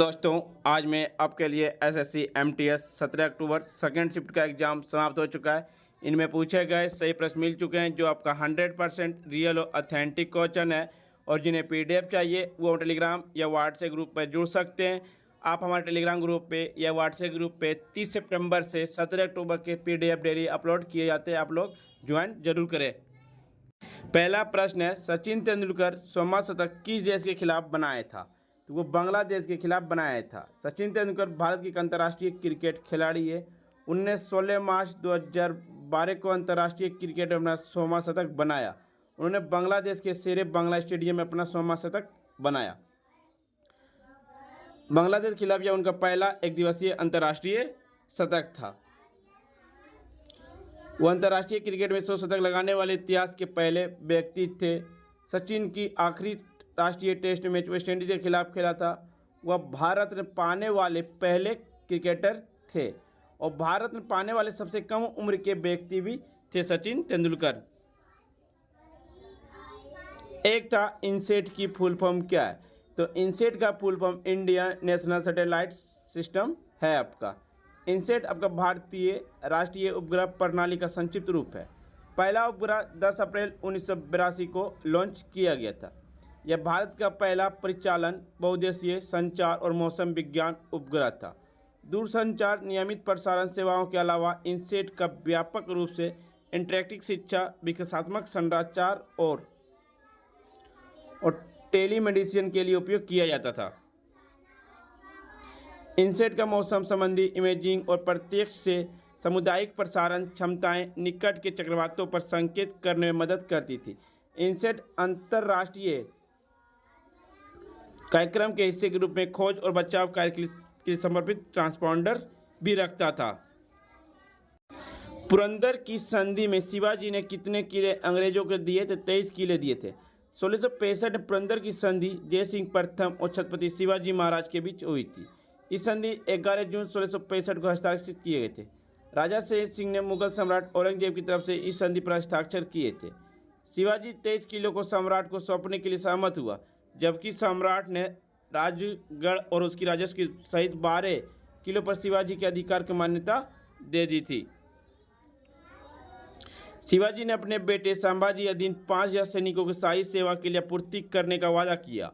दोस्तों, आज मैं आपके लिए एसएससी एमटीएस 17 अक्टूबर सेकेंड शिफ्ट का एग्ज़ाम समाप्त हो चुका है। इनमें पूछे गए सही प्रश्न मिल चुके हैं जो आपका 100% रियल और ऑथेंटिक क्वेश्चन है। और जिन्हें पीडीएफ चाहिए वो टेलीग्राम या व्हाट्सएप ग्रुप पर जुड़ सकते हैं। आप हमारे टेलीग्राम ग्रुप पे या व्हाट्सएप ग्रुप पे 30 सितंबर से 17 अक्टूबर के पीडीएफ डेली अपलोड किए जाते हैं। आप लोग ज्वाइन जरूर करें। पहला प्रश्न है, सचिन तेंदुलकर 100वां शतक किस देश के खिलाफ बनाया था? तो वो बांग्लादेश के खिलाफ बनाया था। सचिन तेंदुलकर भारत के एक अंतर्राष्ट्रीय क्रिकेट खिलाड़ी है। उनने 16 मार्च 2012 को अंतर्राष्ट्रीय क्रिकेट में अपना 100वां शतक बनाया। उन्होंने बांग्लादेश के शेरे बांग्ला स्टेडियम में अपना 100वां शतक बनाया। बांग्लादेश के खिलाफ यह उनका पहला एक दिवसीय अंतर्राष्ट्रीय शतक था। वो अंतर्राष्ट्रीय क्रिकेट में 100 शतक लगाने वाले इतिहास के पहले व्यक्ति थे। सचिन की आखिरी राष्ट्रीय टेस्ट मैच वेस्टइंडीज के खिलाफ खेला था। वह भारत में पाने वाले पहले क्रिकेटर थे और भारत में पाने वाले सबसे कम उम्र के व्यक्ति भी थे सचिन तेंदुलकर। एक था इनसेट की फुल फॉर्म क्या है? तो इनसेट का full form Indian national satellite system है आपका। इनसेट आपका भारतीय राष्ट्रीय उपग्रह प्रणाली का संक्षिप्त रूप है। पहला उपग्रह 10 अप्रैल 1982 को लॉन्च किया गया था। यह भारत का पहला परिचालन बहुउद्देशीय संचार और मौसम विज्ञान उपग्रह था। दूरसंचार नियमित प्रसारण सेवाओं के अलावा इनसेट का व्यापक रूप से इंटरैक्टिव शिक्षा, विकासात्मक संचार और टेलीमेडिसिन के लिए उपयोग किया जाता था। इनसेट का मौसम संबंधी इमेजिंग और प्रत्यक्ष से सामुदायिक प्रसारण क्षमताएं निकट के चक्रवातों पर संकेत करने में मदद करती थी। इनसेट अंतर्राष्ट्रीय कार्यक्रम के हिस्से के रूप में खोज और बचाव कार्य के लिए समर्पित ट्रांसपॉन्डर भी रखता था। पुरंदर की संधि में शिवाजी ने कितने किले अंग्रेजों को दिए थे? 23 किले दिए थे। 1665 में पुरंदर की संधि जय सिंह प्रथम और छत्रपति शिवाजी महाराज के बीच हुई थी। इस संधि 11 जून 1665 को हस्ताक्षरित किए गए थे। राजा शेर सिंह ने मुगल सम्राट औरंगजेब की तरफ से इस संधि पर हस्ताक्षर किए थे। शिवाजी 23 किलों को सम्राट को सौंपने के लिए सहमत हुआ, जबकि सम्राट ने राजगढ़ और उसकी राजस्व की सहित 12 किलों पर शिवाजी के अधिकार की मान्यता दे दी थी। शिवाजी ने अपने बेटे संभाजी अधीन 5000 सैनिकों की शाही सेवा के लिए आपूर्ति करने का वादा किया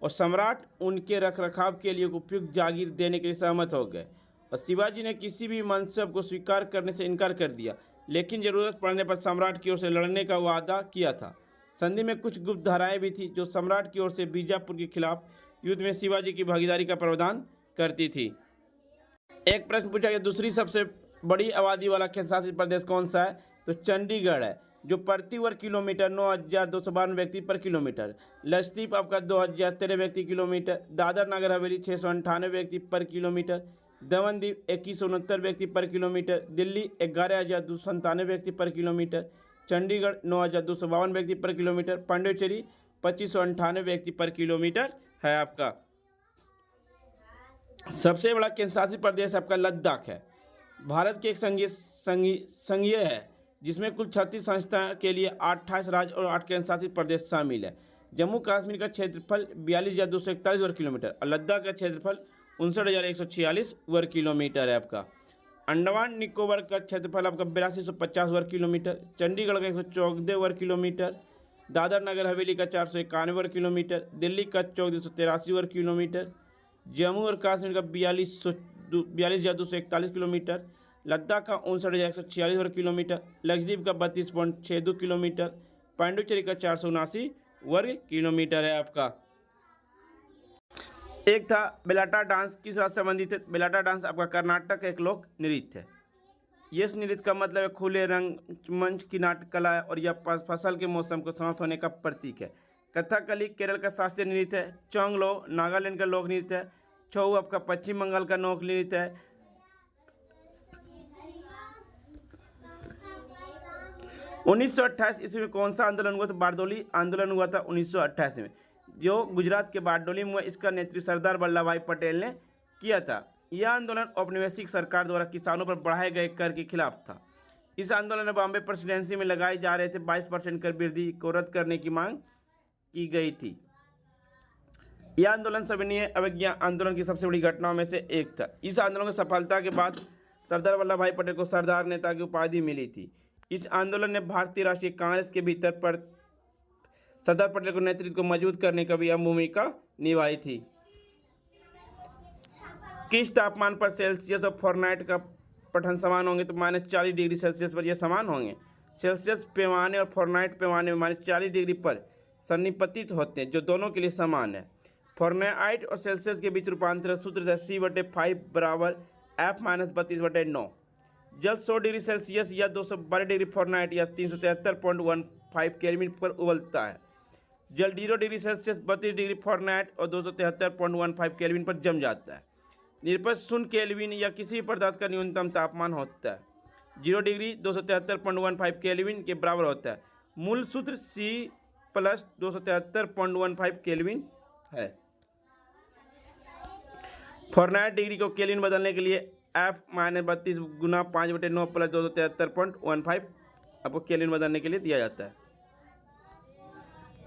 और सम्राट उनके रखरखाव के लिए उपयुक्त जागीर देने के लिए सहमत हो गए। और शिवाजी ने किसी भी मनसब को स्वीकार करने से इनकार कर दिया, लेकिन जरूरत पड़ने पर सम्राट की ओर से लड़ने का वादा किया था। संधि में कुछ गुप्त धाराएं भी थी जो सम्राट की ओर से बीजापुर के खिलाफ युद्ध में शिवाजी की भागीदारी का प्रावधान करती थी। एक प्रश्न पूछा गया, दूसरी सबसे बड़ी आबादी वाला केंद्र शासित प्रदेश कौन सा है? तो चंडीगढ़ है, जो प्रति वर्ग किलोमीटर 9252 व्यक्ति पर किलोमीटर। लक्षद्वीप आपका 2013 व्यक्ति किलोमीटर। दादर नगर हवेली 698 व्यक्ति पर किलोमीटर। दमनदीप 2169 व्यक्ति पर किलोमीटर। दिल्ली 11297 व्यक्ति पर किलोमीटर। चंडीगढ़ 9252 व्यक्ति पर किलोमीटर। पांडिचेरी 2598 व्यक्ति पर किलोमीटर है आपका। सबसे बड़ा केंद्र शासित प्रदेश आपका लद्दाख है। भारत के एक संघीय है जिसमें कुल 36 संस्थाओं के लिए 28 राज्य और 8 केंद्र शासित प्रदेश शामिल है। जम्मू कश्मीर का क्षेत्रफल 42,241 वर्ग किलोमीटर और लद्दाख का क्षेत्रफल 59,146 वर्ग किलोमीटर है आपका। अंडमान निकोबार का क्षेत्रफल आपका 8250 वर्ग किलोमीटर। चंडीगढ़ का 114 वर्ग किलोमीटर। दादर नगर हवेली का 491 वर्ग किलोमीटर। दिल्ली का 1483 वर्ग किलोमीटर। जम्मू और कश्मीर का 42,241 किलोमीटर। लद्दाख का 59,146 वर्ग किलोमीटर। लक्षद्वीप का 32.62 किलोमीटर। पांडिचेरी का 479 वर्ग किलोमीटर है आपका। एक था बेलाटा डांस, किस राज्य से संबंधित है? बेलाटा डांस आपका कर्नाटक का एक लोक नृत्य है। यस नृत्य का मतलब है खुले रंगमंच की नाट्य कला है और यह फसल के मौसम को समाप्त होने का प्रतीक है। कथकली केरल का शास्त्रीय नृत्य है। चोंगलो नागालैंड का लोक नृत्य है। छऊ आपका पश्चिम बंगाल का लोक नृत्य है। 1928 ईस्वी में कौन सा आंदोलन हुआ था? बारडोली आंदोलन हुआ था 1928 में, जो गुजरात के बारडोली में हुआ। इसका नेतृत्व सरदार वल्लभ भाई पटेल ने किया था। यह आंदोलन औपनिवेशिक सरकार द्वारा किसानों पर बढ़ाए गए कर के खिलाफ था। इस आंदोलन में बॉम्बे प्रेसिडेंसी में लगाए जा रहे थे 22% कर वृद्धि को रद्द करने की मांग की गई थी। यह आंदोलन सविनय अवज्ञा आंदोलन की सबसे बड़ी घटनाओं में से एक था। इस आंदोलन की सफलता के बाद सरदार वल्लभ भाई पटेल को सरदार नेता की उपाधि मिली थी। इस आंदोलन ने भारतीय राष्ट्रीय कांग्रेस के भीतर पर सरदार पटेल को नेतृत्व को मजबूत करने का भी अहम भूमिका निभाई थी। किस तापमान पर सेल्सियस और फॉरेनहाइट का पठन समान होंगे? तो -40 डिग्री सेल्सियस पर यह समान होंगे। सेल्सियस पैमाने और फॉरेनहाइट पैमाने में -40 डिग्री पर सन्निपतित होते हैं, जो दोनों के लिए समान है। फॉरेनहाइट और सेल्सियस के बीच रूपांतर सूत्र है C/5 बराबर F-32/9। जल 100 डिग्री सेल्सियस या 212 डिग्री फॉरेनहाइट या 373.15 केल्विन पर उबलता है। जल 0 डिग्री सेल्सियस 32 डिग्री फॉरेनहाइट और 273.15 केल्विन पर जम जाता है। निरपेक्ष 0 केल्विन या किसी भी पदार्थ का न्यूनतम तापमान होता है 0 डिग्री 273.15 केल्विन के बराबर होता है। मूल सूत्र C+273.15 केल्विन है। फॉरेनहाइट डिग्री को केल्विन बदलने के लिए F-32 गुना 5/9 + 273.15 आपको केल्विन बदलने के लिए दिया जाता है।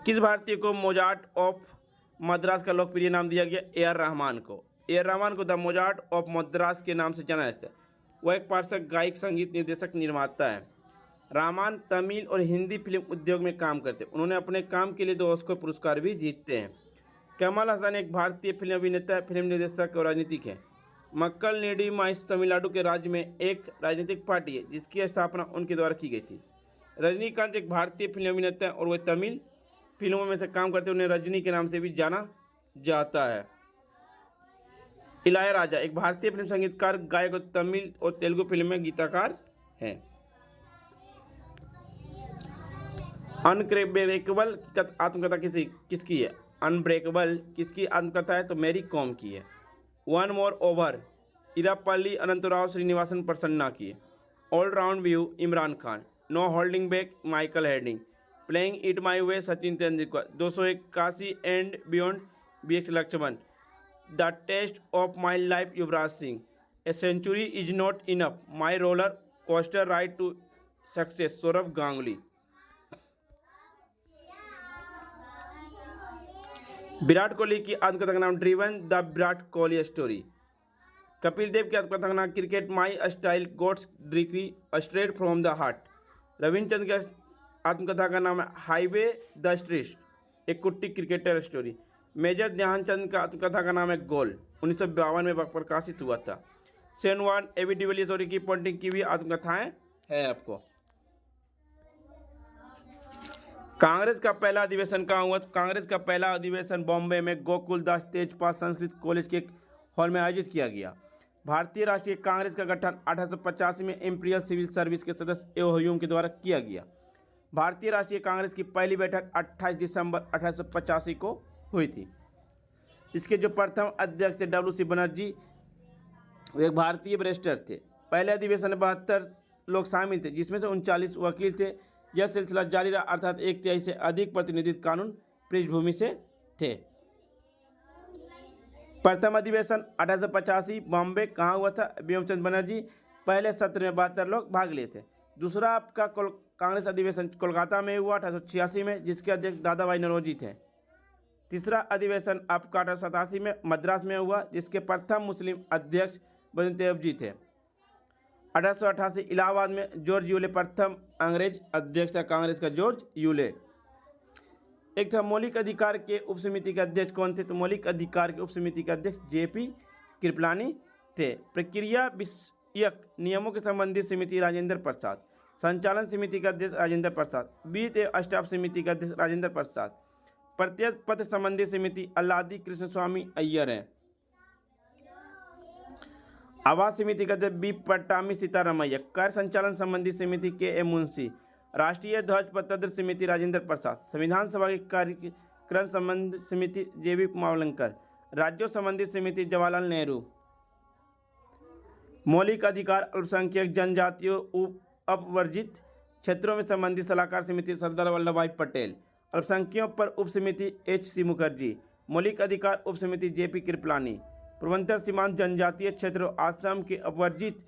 किस भारतीय को मोजार्ट ऑफ मद्रास का लोकप्रिय नाम दिया गया? A.R. रहमान को। A.R. रहमान को द मोजार्ट ऑफ मद्रास के नाम से जाना जाता है। वह एक पार्श्व गायक, संगीत निर्देशक, निर्माता है। रहमान तमिल और हिंदी फिल्म उद्योग में काम करते हैं। उन्होंने अपने काम के लिए 2 ऑस्कर पुरस्कार भी जीतते हैं। कमल हसन एक भारतीय फिल्म अभिनेता, फिल्म निर्देशक और राजनीतिक है। मक्कल नीडी माइस तमिलनाडु के राज्य में एक राजनीतिक पार्टी है जिसकी स्थापना उनके द्वारा की गई थी। रजनीकांत एक भारतीय फिल्म अभिनेता है और वे तमिल फिल्मों में से काम करते हैं। उन्हें रजनी के नाम से भी जाना जाता है। इलैयाराजा एक भारतीय फिल्म संगीतकार, गायक और तमिल और तेलुगु फिल्म में गीतकार हैं। अनब्रेकेबल आत्मकथा किसकी है? अनब्रेकेबल किसकी आत्मकथा है? तो मैरी कॉम की है। One more over Erapalli Anantharao Srinivasan Prasanna की है। All round view Imran Khan. No holding back Michael Holding. Playing it my way Sachin Tendulkar. 281 and beyond BX Laxman. The test of my life Yuvraj Singh. A century is not enough my roller coaster ride to success Sourav Ganguly. Virat Kohli की आत्मकथा का नाम driven the Virat Kohli story. Kapil Dev की आत्मकथा का नाम cricket my style God's decree straight from the heart. रविंद्रचंद की आत्मकथा का नाम है हाईवे द स्ट्रीट, एक कुट्टी क्रिकेटर स्टोरी। मेजर ध्यानचंद का आत्मकथा का नाम है गोल, 1952 में प्रकाशित हुआ था। सेनवान एबी डिविलियर्स की पॉन्टिंग की भी आत्मकथाएं है आपको। कांग्रेस का पहला अधिवेशन कहाँ हुआ? कांग्रेस का पहला अधिवेशन बॉम्बे में गोकुलदास तेजपाल संस्कृत कॉलेज के हॉल में आयोजित किया गया। भारतीय राष्ट्रीय कांग्रेस का गठन 1885 में इंपीरियल सिविल सर्विस के सदस्य एओ ह्यूम के द्वारा किया गया। भारतीय राष्ट्रीय कांग्रेस की पहली बैठक 28 दिसंबर 1885 को हुई थी। इसके जो प्रथम अध्यक्ष थे WC बनर्जी, वे एक भारतीय बैरिस्टर थे। पहले अधिवेशन में 72 लोग शामिल थे, जिसमें से 39 वकील थे। यह सिलसिला जारी रहा, अर्थात 1/3 से अधिक प्रतिनिधित्व कानून पृष्ठभूमि से थे। प्रथम अधिवेशन 1885 बॉम्बे कहाँ हुआ था? बिमचंद बनर्जी। पहले सत्र में 72 लोग भाग लिए थे। दूसरा आपका कांग्रेस अधिवेशन कोलकाता में हुआ 1886 में, जिसके अध्यक्ष दादा भाई नौरोजी थे। तीसरा अधिवेशन आपका 1887 में मद्रास में हुआ, जिसके प्रथम मुस्लिम अध्यक्ष बंदेव जी थे। 1888 इलाहाबाद में जॉर्ज यूले प्रथम अंग्रेज अध्यक्ष था कांग्रेस का, जॉर्ज यूले। एक था मौलिक अधिकार के उप समिति के अध्यक्ष कौन थे? तो मौलिक अधिकार के उप समिति के अध्यक्ष JP कृपलानी थे। प्रक्रिया विषयक नियमों के संबंधित समिति राजेंद्र प्रसाद। संचालन समिति का अध्यक्ष राजेंद्र प्रसाद। वित्त एवं स्टाफ समिति का अध्यक्ष राजेंद्र प्रसाद। प्रत्यक्ष पत्र संबंधी समिति अल्लादी कृष्ण स्वामी अय्यर है। आवास समिति का अध्यक्ष B पट्टामी सीतारामैया। कर संचालन संबंधी समिति KM मुंशी। राष्ट्रीय ध्वज पत्र समिति राजेंद्र प्रसाद। संविधान सभा की कार्यक्रम संबंधी समिति JB मावलंकर। राज्यों संबंधी समिति जवाहरलाल नेहरू। मौलिक अधिकार अल्पसंख्यक जनजातियों अपवर्जित क्षेत्रों में संबंधित सलाहकार समिति सरदार वल्लभ भाई पटेल। अल्पसंख्यकों पर उप समिति HC मुखर्जी। मौलिक अधिकार उप समिति JP कृपलानी। पूर्वोत्तर सीमांत जनजातीय क्षेत्रों आसाम के अपवर्जित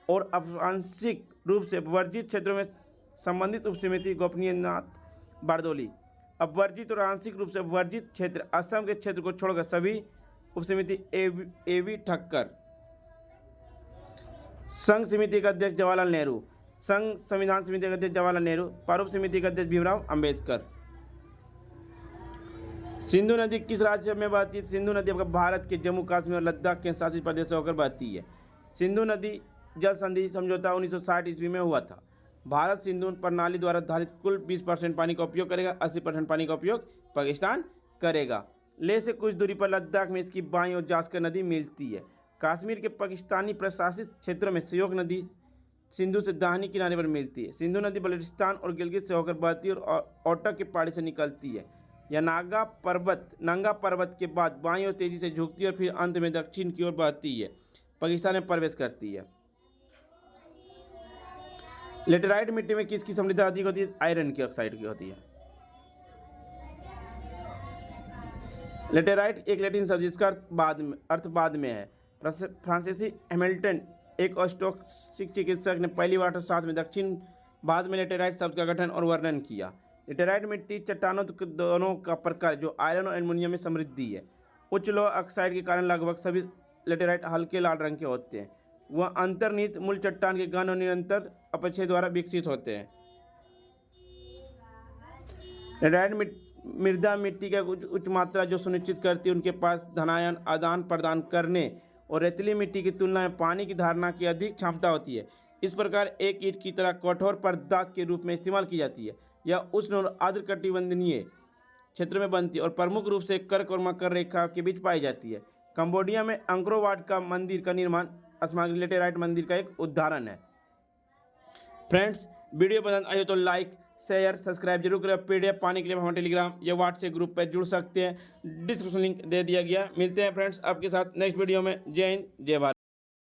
और आंशिक रूप से अपवर्जित क्षेत्रों में संबंधित उप समिति गोपनीयनाथ बारदोली। अब वर्जित और आंशिक रूप से वर्जित क्षेत्र असम के क्षेत्र को छोड़कर सभी उपसमिति एवी ठक्कर। संघ समिति का अध्यक्ष जवाहरलाल नेहरू। संघ संविधान समिति का अध्यक्ष जवाहरलाल नेहरू। पर्व समिति का अध्यक्ष भीमराव अंबेडकर। सिंधु नदी किस राज्य में बहती है? सिंधु नदी आपका भारत के जम्मू कश्मीर और लद्दाख के शासित प्रदेश से होकर बहती है। सिंधु नदी जल संधि समझौता 1960 ईस्वी में हुआ था। भारत सिंधु प्रणाली द्वारा धारित कुल 20% पानी का उपयोग करेगा, 80% पानी का उपयोग पाकिस्तान करेगा। लेह से कुछ दूरी पर लद्दाख में इसकी बाईं और जास्कर नदी मिलती है। कश्मीर के पाकिस्तानी प्रशासित क्षेत्रों में श्योक नदी सिंधु से दाहिनी किनारे पर मिलती है। सिंधु नदी बलूचिस्तान और गिलगित से होकर बहती है और ओटक की पहाड़ी से निकलती है। यह नंगा पर्वत के बाद बाईं ओर तेजी से झुकती है और फिर अंत में दक्षिण की ओर बहती है, पाकिस्तान में प्रवेश करती है। लेटेराइट मिट्टी में किसकी समृद्धि अधिक होती है? आयरन की ऑक्साइड की होती है। लेटेराइट एक लैटिन शब्द जिसका अर्थ बाद में है। फ्रांसीसी हैमिल्टन एक ऑस्ट्रिक चिकित्सक ने पहली बार 1907 में दक्षिण बाद में लेटेराइट शब्द का गठन और वर्णन किया। लेटेराइट मिट्टी चट्टानों दोनों का प्रकार जो आयरन और एल्युमिनियम में समृद्धि है। उच्च लोह ऑक्साइड के कारण लगभग सभी लेटेराइट हल्के लाल रंग के होते हैं। वह अंतर्निहित मूल चट्टान के घन और निरंतर अपक्षय द्वारा विकसित होते हैं। लेटेराइट मृदा मिट्टी का उच्च मात्रा जो सुनिश्चित करती है उनके पास धनायन आदान प्रदान करने और रेतीली मिट्टी की तुलना में पानी की धारणा की अधिक क्षमता होती है। इस प्रकार एक ईंट की तरह कठोर पदार्थ के रूप में इस्तेमाल की जाती है। यह उष्ण और आर्द्र कटिबंधीय क्षेत्र में बनती है और प्रमुख रूप से कर्क और मकर रेखा के बीच पाई जाती है। कंबोडिया में अंग्रोर वाट का मंदिर का निर्माण अस्माक लेटेराइट मंदिर का एक उदाहरण है। फ्रेंड्स, वीडियो पसंद आई हो तो लाइक शेयर सब्सक्राइब जरूर करें। पीडीएफ पाने के लिए हमारे टेलीग्राम या व्हाट्सएप ग्रुप पर जुड़ सकते हैं। डिस्क्रिप्शन लिंक दे दिया गया। मिलते हैं फ्रेंड्स आपके साथ नेक्स्ट वीडियो में। जय हिंद, जय भारत।